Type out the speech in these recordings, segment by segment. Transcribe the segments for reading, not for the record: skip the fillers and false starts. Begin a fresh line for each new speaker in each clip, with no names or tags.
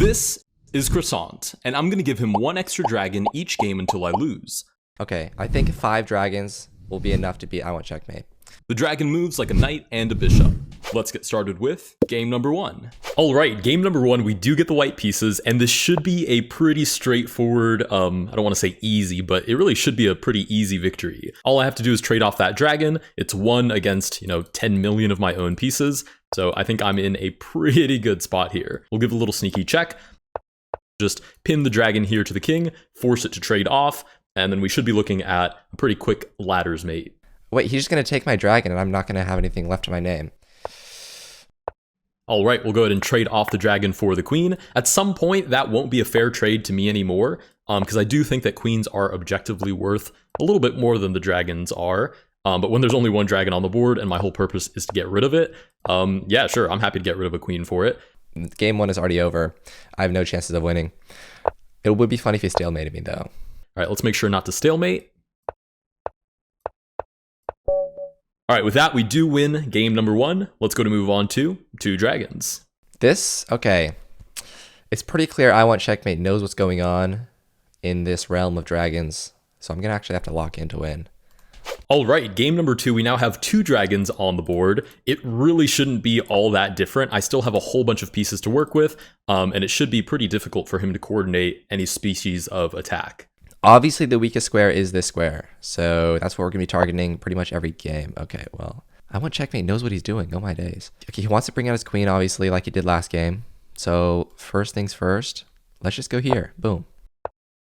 This is Croissant, and I'm gonna give him one extra dragon each game until I lose.
Okay, I think 5 dragons will be enough to beat I Want Checkmate.
The dragon moves like a knight and a bishop. Let's get started with game number 1. Alright, game number 1, we do get the white pieces, and this should be a pretty straightforward, I don't want to say easy, but it really should be a pretty easy victory. All I have to do is trade off that dragon. It's 1 against, 10 million of my own pieces, so I think I'm in a pretty good spot here. We'll give a little sneaky check. Just pin the dragon here to the king, force it to trade off, and then we should be looking at a pretty quick ladders mate.
Wait, he's just going to take my dragon and I'm not going to have anything left to my name.
All right, we'll go ahead and trade off the dragon for the queen. At some point, that won't be a fair trade to me anymore, because I do think that queens are objectively worth a little bit more than the dragons are. But when there's only one dragon on the board and my whole purpose is to get rid of it, yeah, sure, I'm happy to get rid of a queen for it.
Game 1 is already over. I have no chances of winning. It would be funny if he stalemated me, though.
All right, let's make sure not to stalemate. All right, with that, we do win game number 1. Let's go to move on to 2 dragons.
Okay. It's pretty clear I Want Checkmate knows what's going on in this realm of dragons. So I'm going to actually have to lock in to win.
All right, game number 2, we now have 2 dragons on the board. It really shouldn't be all that different. I still have a whole bunch of pieces to work with, and it should be pretty difficult for him to coordinate any species of attack.
Obviously, the weakest square is this square, so that's what we're going to be targeting pretty much every game. Okay, well, I Want Checkmate knows what he's doing. Oh my days. Okay, he wants to bring out his queen, obviously, like he did last game. So first things first, let's just go here. Boom.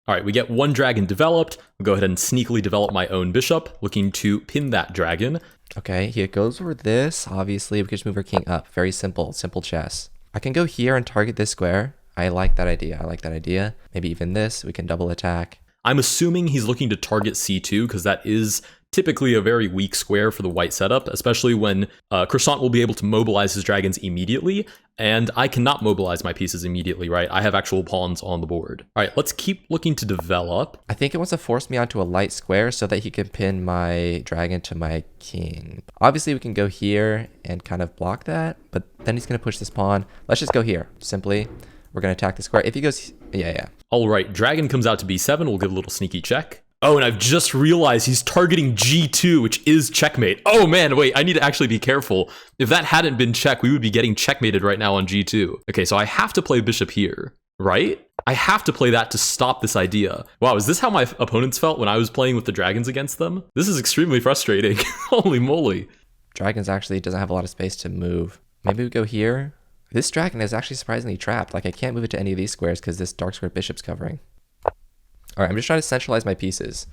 All right, we get 1 dragon developed. We'll go ahead and sneakily develop my own bishop, looking to pin that dragon.
Okay, he goes over this. Obviously, we can just move our king up. Very simple chess. I can go here and target this square. I like that idea. Maybe even this. We can double attack.
I'm assuming he's looking to target c2 because that is typically a very weak square for the white setup, especially when Croissant will be able to mobilize his dragons immediately, and I cannot mobilize my pieces immediately, right? I have actual pawns on the board. All right, let's keep looking to develop.
I think it wants to force me onto a light square so that he can pin my dragon to my king. Obviously, we can go here and kind of block that, but then he's going to push this pawn. Let's just go here. Simply, we're going to attack the square. If he goes, yeah.
All right, dragon comes out to b7. We'll give a little sneaky check. Oh, and I've just realized he's targeting g2, which is checkmate. Oh man, wait, I need to actually be careful. If that hadn't been check, we would be getting checkmated right now on g2. Okay, so I have to play bishop here, right? I have to play that to stop this idea. Wow, is this how my opponents felt when I was playing with the dragons against them? This is extremely frustrating. Holy moly.
Dragons actually doesn't have a lot of space to move. Maybe we go here. This dragon is actually surprisingly trapped. Like, I can't move it to any of these squares because this dark square bishop's covering. All right, I'm just trying to centralize my pieces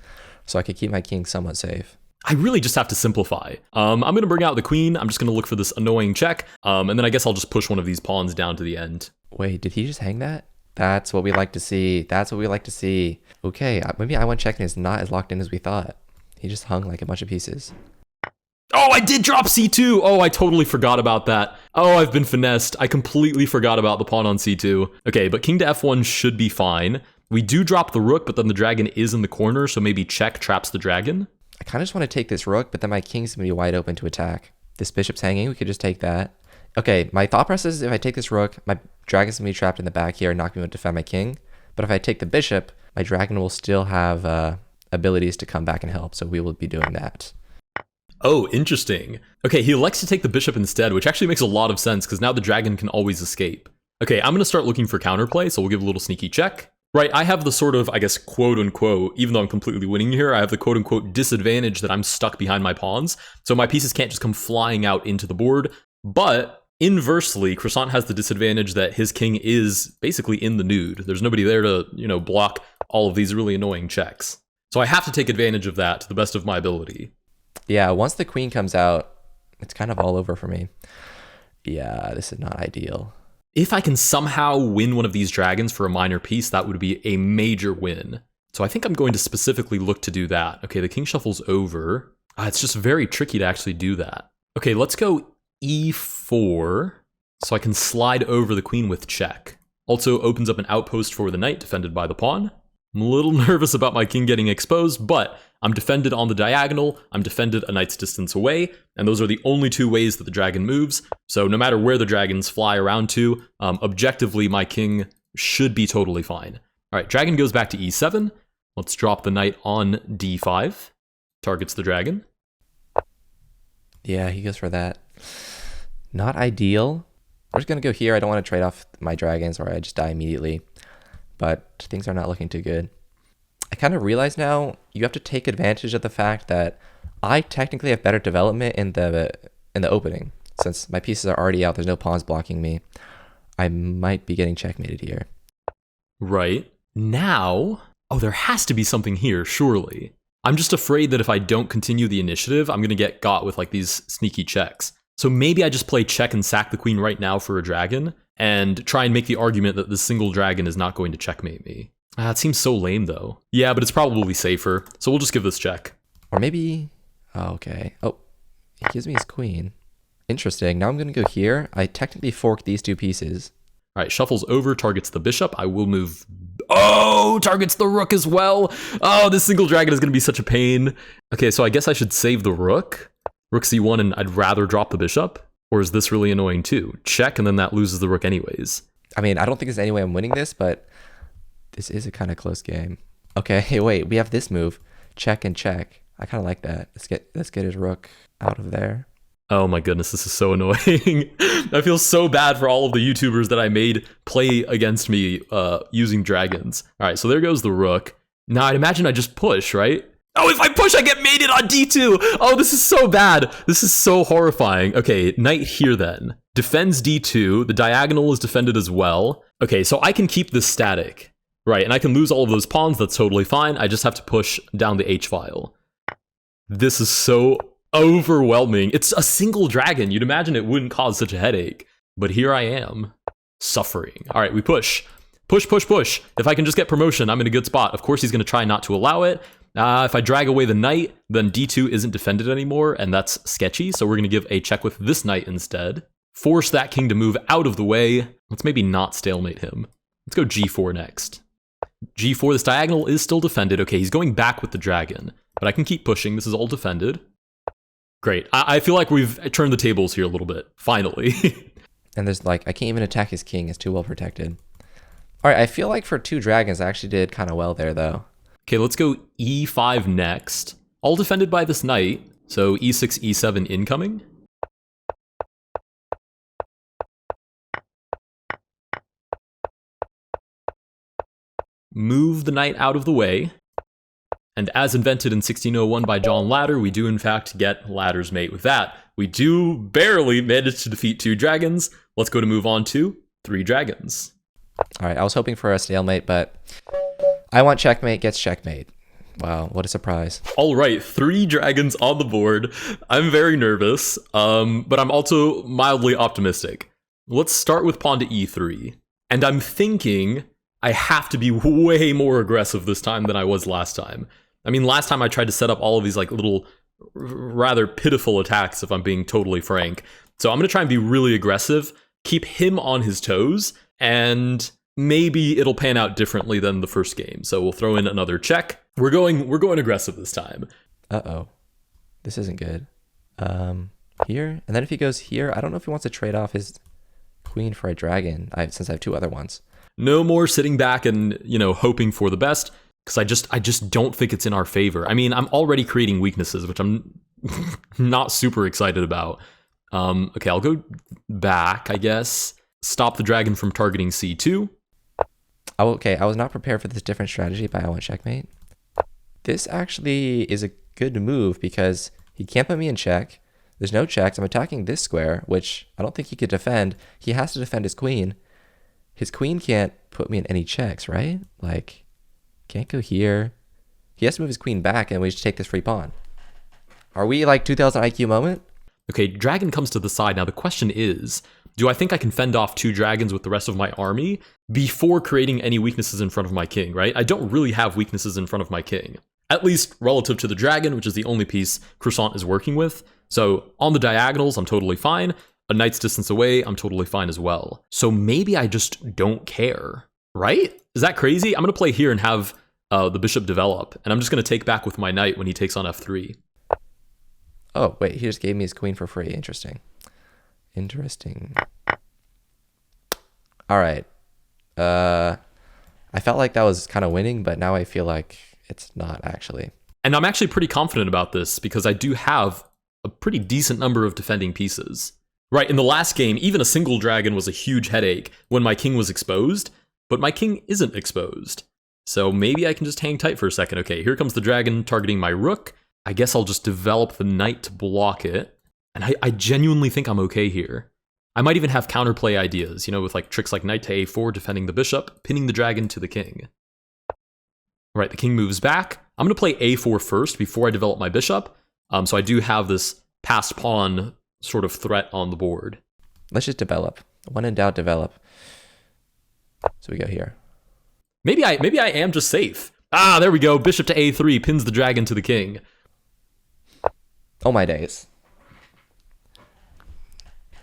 so I can keep my king somewhat safe.
I really just have to simplify. I'm going to bring out the queen. I'm just going to look for this annoying check. And then I guess I'll just push one of these pawns down to the end.
Wait, did he just hang that? That's what we like to see. Okay, maybe I Want Checkmate is not as locked in as we thought. He just hung like a bunch of pieces.
Oh, I did drop c2. Oh, I totally forgot about that. Oh, I've been finessed. I completely forgot about the pawn on c2. Okay, but king to f1 should be fine. We do drop the rook, but then the dragon is in the corner, so maybe check traps the dragon.
I kind of just want to take this rook, but then my king's going to be wide open to attack. This bishop's hanging. We could just take that. Okay, my thought process is if I take this rook, my dragon's going to be trapped in the back here and not going to defend my king. But if I take the bishop, my dragon will still have abilities to come back and help, so we will be doing that.
Oh, interesting. Okay, he elects to take the bishop instead, which actually makes a lot of sense because now the dragon can always escape. Okay, I'm going to start looking for counterplay, so we'll give a little sneaky check. Right, I have the sort of, I guess, quote-unquote, even though I'm completely winning here, I have the quote-unquote disadvantage that I'm stuck behind my pawns, so my pieces can't just come flying out into the board. But inversely, Croissant has the disadvantage that his king is basically in the nude. There's nobody there to, block all of these really annoying checks. So I have to take advantage of that to the best of my ability.
Yeah, once the queen comes out, it's kind of all over for me. Yeah, this is not ideal.
If I can somehow win one of these dragons for a minor piece, that would be a major win. So I think I'm going to specifically look to do that. Okay, the king shuffle's over. It's just very tricky to actually do that. Okay, let's go e4, so I can slide over the queen with check. Also opens up an outpost for the knight defended by the pawn. I'm a little nervous about my king getting exposed, but I'm defended on the diagonal, I'm defended a knight's distance away, and those are the only 2 ways that the dragon moves. So no matter where the dragons fly around to, objectively my king should be totally fine. All right, dragon goes back to e7. Let's drop the knight on d5. Targets the dragon.
Yeah, he goes for that. Not ideal. We're just going to go here. I don't want to trade off my dragons or I just die immediately. But things are not looking too good. I kind of realize now you have to take advantage of the fact that I technically have better development in the opening. Since my pieces are already out, there's no pawns blocking me. I might be getting checkmated here.
Right. Now, oh, there has to be something here, surely. I'm just afraid that if I don't continue the initiative, I'm going to get got with like these sneaky checks. So maybe I just play check and sack the queen right now for a dragon and try and make the argument that this single dragon is not going to checkmate me. It seems so lame though. Yeah, but it's probably safer. So we'll just give this check.
Or maybe, oh, okay. Oh, he gives me his queen. Interesting. Now I'm going to go here. I technically fork these two pieces.
All right, shuffles over, targets the bishop. I will move. Oh, targets the rook as well. Oh, this single dragon is going to be such a pain. Okay, so I guess I should save the rook. Rook c1, and I'd rather drop the bishop. Or is this really annoying too? Check, and then that loses the rook anyways.
I mean, I don't think there's any way I'm winning this, but this is a kind of close game. Okay, hey, wait. We have this move. Check and check. I kind of like that. Let's get his rook out of there.
Oh my goodness, this is so annoying. I feel so bad for all of the YouTubers that I made play against me using dragons. All right, so there goes the rook. Now I'd imagine I just push, right? Oh, if I push, I get mated on d2. Oh, this is so bad. This is so horrifying. Okay, knight here then. Defends d2. The diagonal is defended as well. Okay, so I can keep this static. Right, and I can lose all of those pawns. That's totally fine. I just have to push down the h-file. This is so overwhelming. It's a single dragon. You'd imagine it wouldn't cause such a headache. But here I am, suffering. All right, we push. Push, push, push. If I can just get promotion, I'm in a good spot. Of course, he's going to try not to allow it. If I drag away the knight, then d2 isn't defended anymore, and that's sketchy. So we're going to give a check with this knight instead. Force that king to move out of the way. Let's maybe not stalemate him. Let's go g4 next. g4, this diagonal is still defended. Okay, he's going back with the dragon, but I can keep pushing. This is all defended. Great. I feel like we've turned the tables here a little bit, finally.
And there's like, I can't even attack his king. It's too well protected. All right, I feel like for two dragons, I actually did kind of well there, though.
Okay, let's go e5 next. All defended by this knight, so e6, e7 incoming. Move the knight out of the way. And as invented in 1601 by John Ladder, we do in fact get Ladder's mate. With that, we do barely manage to defeat 2 dragons. Let's go to move on to 3 dragons.
All right, I was hoping for a stalemate, but I want checkmate gets checkmate. Wow, what a surprise.
All right, 3 dragons on the board. I'm very nervous, but I'm also mildly optimistic. Let's start with pawn to e3. And I'm thinking I have to be way more aggressive this time than I was last time. I mean, last time I tried to set up all of these like little rather pitiful attacks, if I'm being totally frank. So I'm going to try and be really aggressive, keep him on his toes, and maybe it'll pan out differently than the first game. So we'll throw in another check. We're going aggressive this time.
Uh-oh. This isn't good. Here, and then if he goes here, I don't know if he wants to trade off his queen for a dragon, since I have 2 other ones.
No more sitting back and, hoping for the best, because I just don't think it's in our favor. I mean, I'm already creating weaknesses, which I'm not super excited about. Okay, I'll go back, I guess. Stop the dragon from targeting c2.
Oh, okay, I was not prepared for this different strategy, but I want checkmate. This actually is a good move because he can't put me in check. There's no checks. I'm attacking this square, which I don't think he could defend. He has to defend his queen. His queen can't put me in any checks, right? Like, can't go here. He has to move his queen back, and we just take this free pawn. Are we like 2000 IQ moment?
Okay, dragon comes to the side. Now the question is, do I think I can fend off 2 dragons with the rest of my army before creating any weaknesses in front of my king, right? I don't really have weaknesses in front of my king, at least relative to the dragon, which is the only piece Croissant is working with. So on the diagonals, I'm totally fine. A knight's distance away, I'm totally fine as well. So maybe I just don't care, right? Is that crazy? I'm going to play here and have the bishop develop, and I'm just going to take back with my knight when he takes on f3.
Oh, wait, he just gave me his queen for free. Interesting. Interesting. All right. I felt like that was kind of winning, but now I feel like it's not actually.
And I'm actually pretty confident about this because I do have a pretty decent number of defending pieces. Right, in the last game, even a single dragon was a huge headache when my king was exposed, but my king isn't exposed. So maybe I can just hang tight for a second. Okay, here comes the dragon targeting my rook. I guess I'll just develop the knight to block it. And I genuinely think I'm okay here. I might even have counterplay ideas, with like tricks like knight to a4, defending the bishop, pinning the dragon to the king. All right, the king moves back. I'm going to play a4 first before I develop my bishop. So I do have this passed pawn sort of threat on the board.
Let's just develop. When in doubt, develop. So we go here.
Maybe I am just safe. Ah, there we go. Bishop to a3 pins the dragon to the king.
Oh my days.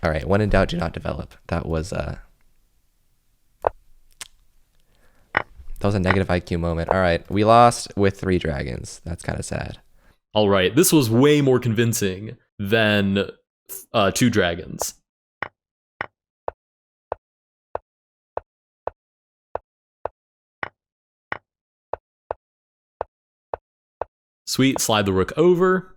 All right, when in doubt, do not develop. That was a negative IQ moment. All right, we lost with 3 dragons. That's kind of sad.
All right, this was way more convincing than 2 dragons. Sweet, slide the rook over.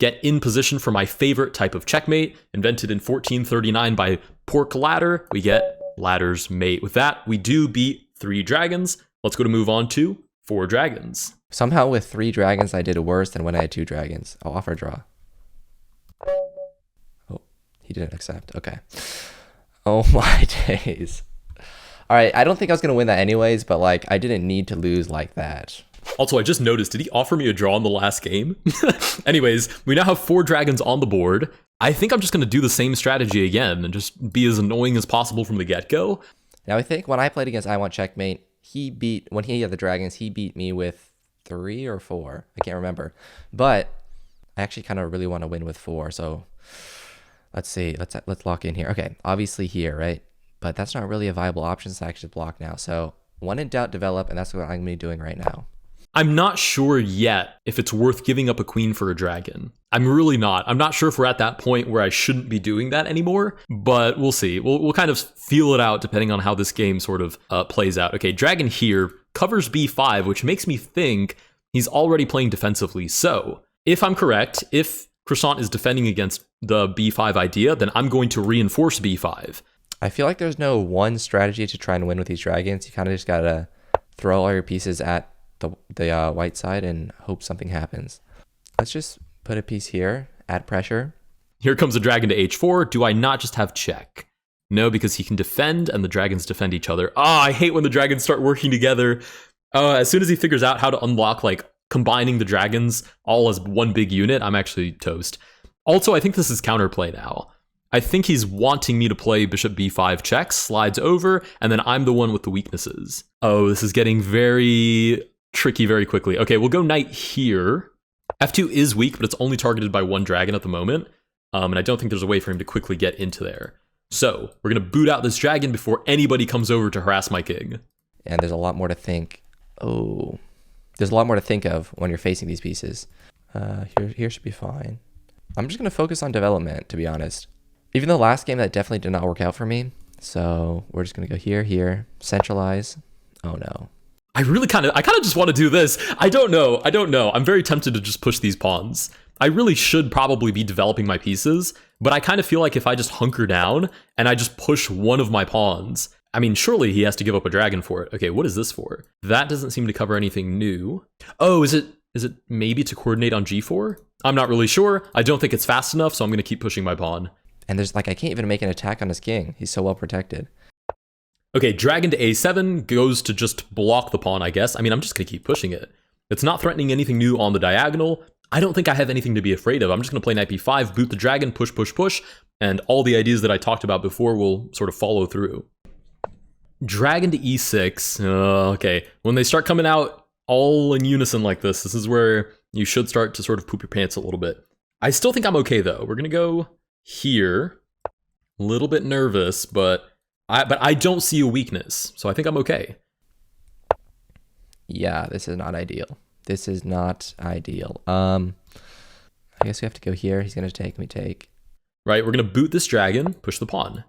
Get in position for my favorite type of checkmate, invented in 1439 by Pork Ladder. We get ladder's mate. With that, we do beat 3 dragons. Let's go to move on to 4 dragons.
Somehow with 3 dragons, I did worse than when I had 2 dragons. I'll offer a draw. Oh, he didn't accept. Okay. Oh my days. All right, I don't think I was going to win that anyways, but like I didn't need to lose like that.
Also, I just noticed, did he offer me a draw in the last game? Anyways, we now have 4 dragons on the board. I think I'm just going to do the same strategy again and just be as annoying as possible from the get-go.
Now, I think when I played against I Want Checkmate, when he had the dragons, he beat me with 3 or 4. I can't remember. But I actually kind of really want to win with 4. So let's see. Let's lock in here. Okay, obviously here, right? But that's not really a viable option, so I actually block now. So when in doubt, develop, and that's what I'm going to be doing right now.
I'm not sure yet if it's worth giving up a queen for a dragon. I'm really not. I'm not sure if we're at that point where I shouldn't be doing that anymore, but we'll see. We'll kind of feel it out depending on how this game sort of plays out. Okay, dragon here covers b5, which makes me think he's already playing defensively. So if I'm correct, if Croissant is defending against the b5 idea, then I'm going to reinforce b5.
I feel like there's no one strategy to try and win with these dragons. You kind of just got to throw all your pieces at the white side and hope something happens. Let's just put a piece here, add pressure.
Here comes a dragon to h4. Do I not just have check? No, because he can defend and the dragons defend each other. I hate when the dragons start working together. As soon as he figures out how to unlock like combining the dragons all as one big unit, I'm actually toast. Also, I think this is counterplay now. I think he's wanting me to play bishop b5 checks, slides over, and then I'm the one with the weaknesses. Oh, this is getting very tricky very quickly. Okay, we'll go knight here. F2 is weak, but it's only targeted by 1 dragon at the moment. And I don't think there's a way for him to quickly get into there. So we're going to boot out this dragon before anybody comes over to harass my king.
And there's a lot more to think. Oh, there's a lot more to think of when you're facing these pieces. Here should be fine. I'm just going to focus on development, to be honest. Even the last game, that definitely did not work out for me. So we're just going to go here, centralize. Oh no.
I kind of just want to do this. I don't know. I'm very tempted to just push these pawns. I really should probably be developing my pieces, but I kind of feel like if I just hunker down and I just push one of my pawns, I mean, surely he has to give up a dragon for it. Okay, what is this for? That doesn't seem to cover anything new. Oh, is it maybe to coordinate on g4? I'm not really sure. I don't think it's fast enough, so I'm going to keep pushing my pawn.
And there's I can't even make an attack on his king. He's so well protected.
Okay, dragon to a7 goes to just block the pawn, I guess. I mean, I'm just going to keep pushing it. It's not threatening anything new on the diagonal. I don't think I have anything to be afraid of. I'm just going to play knight b5, boot the dragon, push, and all the ideas that I talked about before will sort of follow through. Dragon to e6. Okay, when they start coming out all in unison like this is where you should start to sort of poop your pants a little bit. I still think I'm okay, though. We're going to go here. A little bit nervous, but I don't see a weakness, so I think I'm okay.
Yeah, this is not ideal. This is not ideal. I guess we have to go here. He's going to take me take.
Right, we're going to boot this dragon, push the pawn.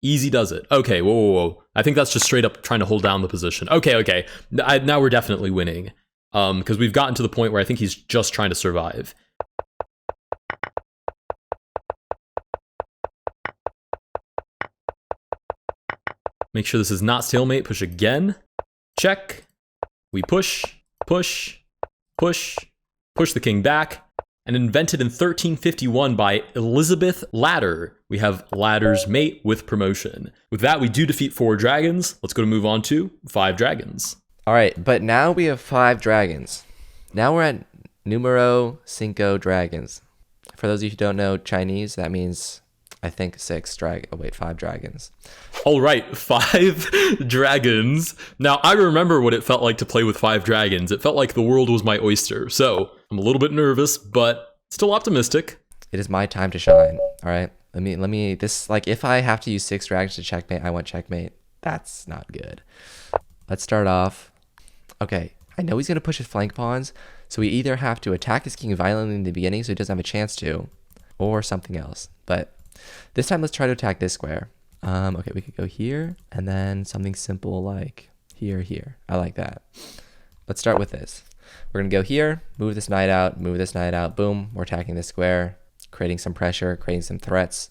Easy does it. Okay, whoa. I think that's just straight up trying to hold down the position. Okay. Now we're definitely winning. Because we've gotten to the point where I think he's just trying to survive. Make sure this is not stalemate. Push again. Check. We push the king back. And invented in 1351 by Elizabeth Ladder. We have Ladder's mate with promotion. With that, we do defeat 4 dragons. Let's go to move on to 5 dragons.
All right, but now we have 5 dragons. Now we're at numero cinco dragons. For those of you who don't know Chinese, that means, I think, 5 dragons.
All right, 5 dragons. Now, I remember what it felt like to play with 5 dragons. It felt like the world was my oyster. So I'm a little bit nervous, but still optimistic.
It is my time to shine. All right, let me. This, like, if I have to use 6 dragons to checkmate, I want checkmate. That's not good. Let's start off. Okay, I know he's gonna push his flank pawns, so we either have to attack this king violently in the beginning so he doesn't have a chance to, or something else. But this time, let's try to attack this square. Okay, we could go here, and then something simple like here. I like that. Let's start with this. We're gonna go here, move this knight out, boom, we're attacking this square, creating some pressure, creating some threats.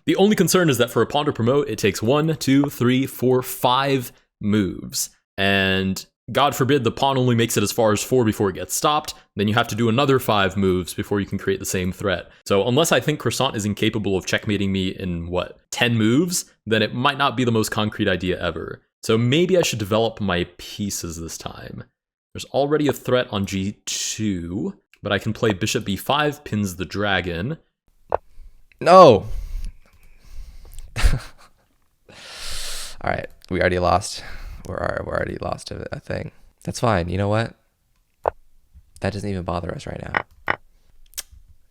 The only concern is that for a pawn to promote, it takes 1, 2, 3, 4, 5 moves. And God forbid the pawn only makes it as far as 4 before it gets stopped, then you have to do another 5 moves before you can create the same threat. So unless I think Croissant is incapable of checkmating me in, 10 moves, then it might not be the most concrete idea ever. So maybe I should develop my pieces this time. There's already a threat on g2, but I can play bishop b5, pins the dragon.
No! All right, we already lost. We're already lost a thing. That's fine. You know what? That doesn't even bother us right now.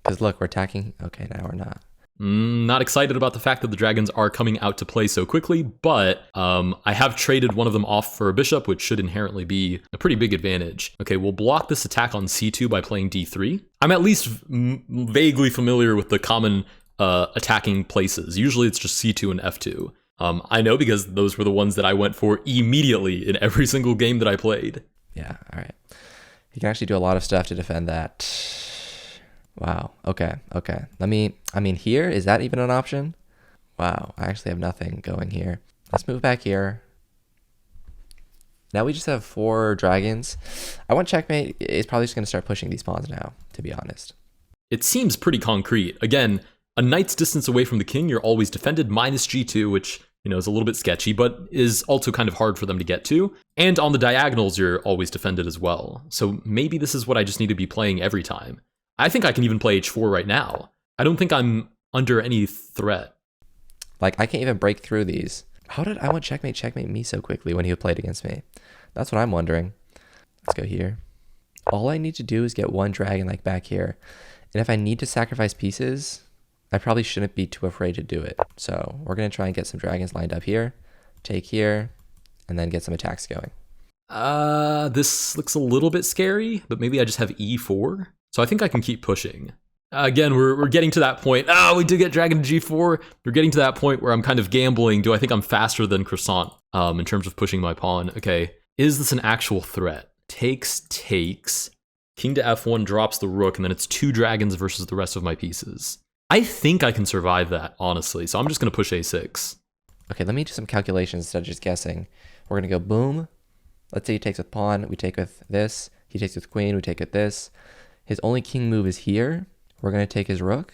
Because look, we're attacking. Okay, now we're not.
Not excited about the fact that the dragons are coming out to play so quickly, but I have traded one of them off for a bishop, which should inherently be a pretty big advantage. Okay, we'll block this attack on c2 by playing d3. I'm at least vaguely familiar with the common attacking places. Usually it's just c2 and f2. I know because those were the ones that I went for immediately in every single game that I played.
Yeah, all right. You can actually do a lot of stuff to defend that. Wow, okay. Here, is that even an option? Wow, I actually have nothing going here. Let's move back here. Now we just have 4 dragons. I want checkmate. It's probably just going to start pushing these pawns now, to be honest.
It seems pretty concrete. Again, a knight's distance away from the king, you're always defended, minus g2, which is a little bit sketchy, but is also kind of hard for them to get to. And on the diagonals, you're always defended as well. So maybe this is what I just need to be playing every time. I think I can even play h4 right now. I don't think I'm under any threat.
Like, I can't even break through these. How did I want checkmate me so quickly when he played against me? That's what I'm wondering. Let's go here. All I need to do is get 1 dragon like back here. And if I need to sacrifice pieces, I probably shouldn't be too afraid to do it. So we're going to try and get some dragons lined up here, take here, and then get some attacks going.
This looks a little bit scary, but maybe I just have e4. So I think I can keep pushing. Again, we're getting to that point. We did get dragon to g4. We're getting to that point where I'm kind of gambling. Do I think I'm faster than Croissant in terms of pushing my pawn? Okay, is this an actual threat? Takes. King to f1 drops the rook, and then it's 2 dragons versus the rest of my pieces. I think I can survive that, honestly. So I'm just going to push a6. Okay,
let me do some calculations instead of just guessing. We're going to go boom. Let's say he takes with pawn. We take with this. He takes with queen. We take with this. His only king move is here. We're going to take his rook.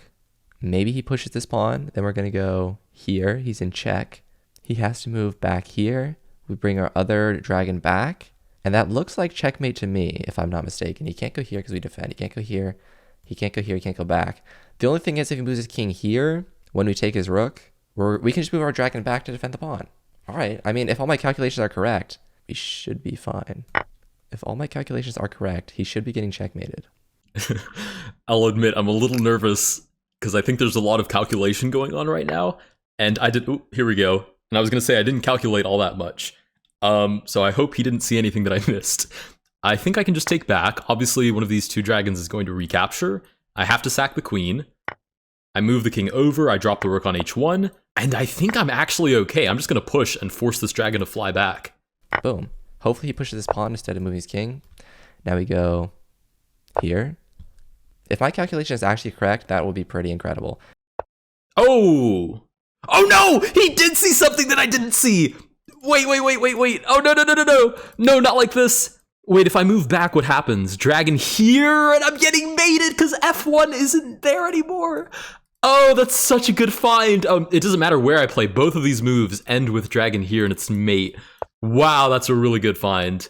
Maybe he pushes this pawn. Then we're going to go here. He's in check. He has to move back here. We bring our other dragon back. And that looks like checkmate to me, if I'm not mistaken. He can't go here because we defend. He can't go here. He can't go here. He can't go back. The only thing is if he moves his king here, when we take his rook, we can just move our dragon back to defend the pawn. All right. I mean, if all my calculations are correct, we should be fine. If all my calculations are correct, he should be getting checkmated.
I'll admit I'm a little nervous because I think there's a lot of calculation going on right now. And here we go. And I was going to say I didn't calculate all that much. So I hope he didn't see anything that I missed. I think I can just take back. Obviously, one of these 2 dragons is going to recapture. I have to sack the queen. I move the king over. I drop the rook on h1. And I think I'm actually okay. I'm just going to push and force this dragon to fly back.
Boom. Hopefully he pushes his pawn instead of moving his king. Now we go here. If my calculation is actually correct, that will be pretty incredible.
Oh! Oh no! He did see something that I didn't see! Wait. Oh no. No, not like this. Wait, if I move back, what happens? Dragon here, and I'm getting mated because F1 isn't there anymore. Oh, that's such a good find. It doesn't matter where I play. Both of these moves end with dragon here and its mate. Wow, that's a really good find.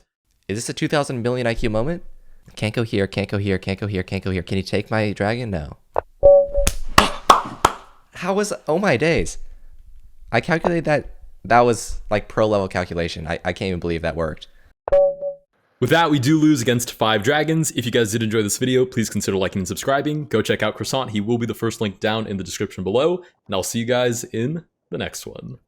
Is this a 2,000 million IQ moment? Can't go here, can't go here, can't go here, can't go here. Can you take my dragon? No. How was... Oh my days. I calculated that was like pro level calculation. I can't even believe that worked.
With that, we do lose against 5 dragons. If you guys did enjoy this video, please consider liking and subscribing. Go check out Croissant. He will be the first link down in the description below. And I'll see you guys in the next one.